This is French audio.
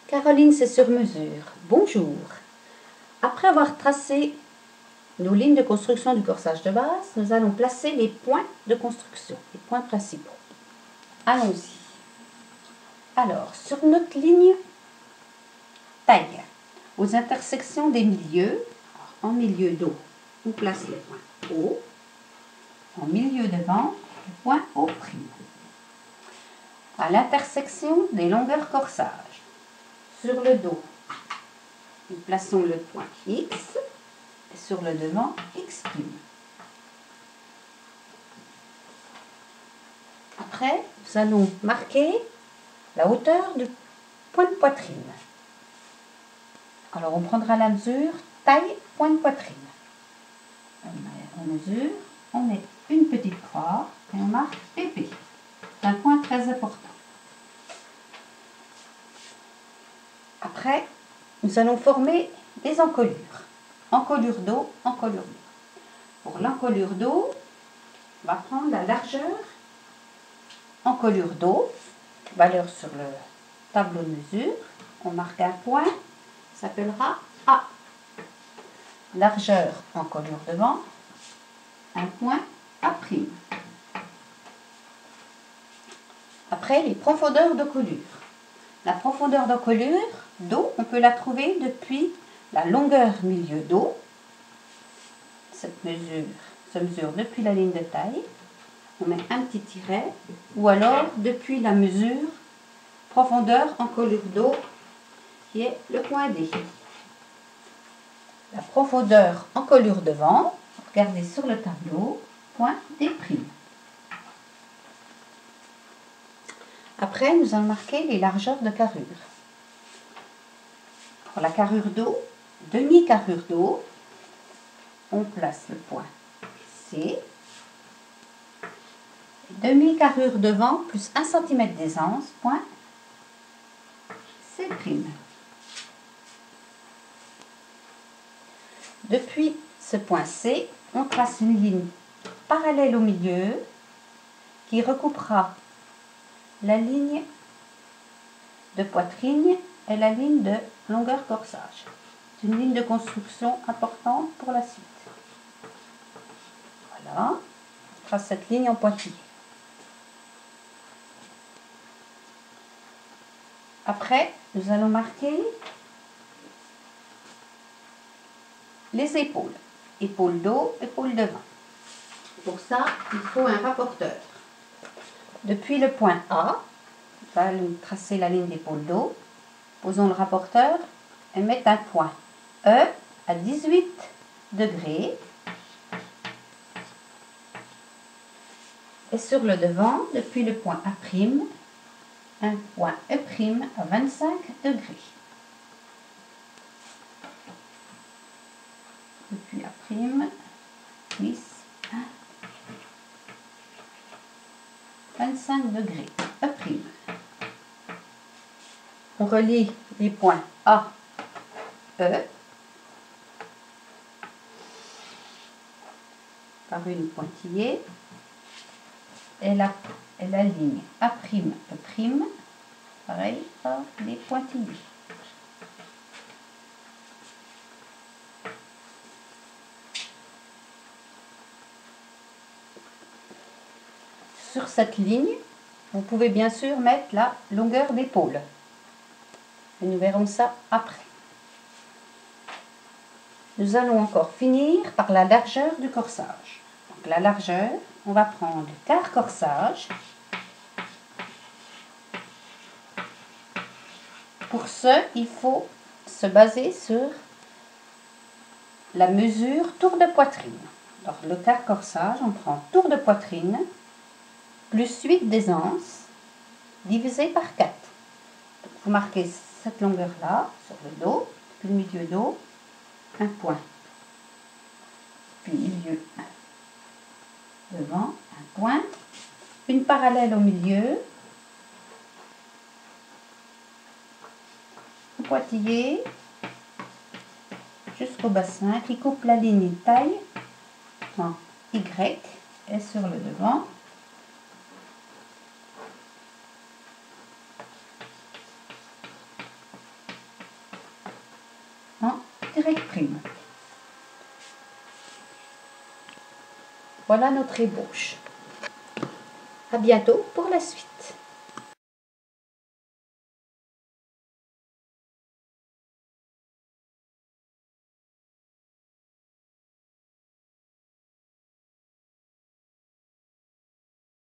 Caroline, c'est sur mesure. Bonjour. Après avoir tracé nos lignes de construction du corsage de base, nous allons placer les points de construction, les points principaux. Allons-y. Alors, sur notre ligne taille, aux intersections des milieux, en milieu d'eau, on place le point O. En milieu devant, le point O'. À l'intersection des longueurs corsage, sur le dos, nous plaçons le point X et sur le devant, X'. Après, nous allons marquer la hauteur du point de poitrine. Alors, on prendra la mesure taille, point de poitrine. On mesure, on met une petite croix et on marque PP. C'est un point très important. Après, nous allons former des encolures. Encolure d'eau, encolure d'eau. Pour l'encolure d'eau, on va prendre la largeur encolure d'eau, valeur sur le tableau de mesure. On marque un point, ça s'appellera A. Largeur encolure devant, un point A'. Après, les profondeurs d'encolure. La profondeur d'encolure d'eau, on peut la trouver depuis la longueur milieu d'eau. Cette mesure se mesure depuis la ligne de taille. On met un petit tiret. Ou alors depuis la mesure profondeur encolure d'eau, qui est le point D. La profondeur encolure devant, regardez sur le tableau, point D'. Après, nous allons marquer les largeurs de carrure. Pour la carrure d'eau, demi-carrure d'eau, on place le point C. Demi-carrure devant plus 1 cm d'aisance, point C'. Depuis ce point C, on trace une ligne parallèle au milieu qui recoupera la ligne de poitrine et la ligne de longueur corsage. C'est une ligne de construction importante pour la suite. Voilà, on trace cette ligne en pointillé. Après, nous allons marquer les épaules. Épaules d'eau, épaules devant. Pour ça, il faut un rapporteur. Depuis le point A, nous allons tracer la ligne d'épaule d'eau. Posons le rapporteur et mettons un point E à 18 degrés. Et sur le devant, depuis le point A', un point E' à 25 degrés. Depuis A', 10, 25 degrés. E'. On relie les points A, E par une pointillée et la ligne A', E', pareil par les pointillés. Sur cette ligne, vous pouvez bien sûr mettre la longueur d'épaule. Et nous verrons ça après. Nous allons encore finir par la largeur du corsage. Donc la largeur, on va prendre le quart corsage. Pour ce, il faut se baser sur la mesure tour de poitrine. Alors le quart corsage, on prend tour de poitrine plus 8 d'aisance divisé par 4. Donc, vous marquez cette longueur-là sur le dos, puis le milieu dos, un point, puis milieu devant, un point, une parallèle au milieu, un pointillé jusqu'au bassin qui coupe la ligne taille en Y et sur le devant. Y'. Voilà notre ébauche. À bientôt pour la suite.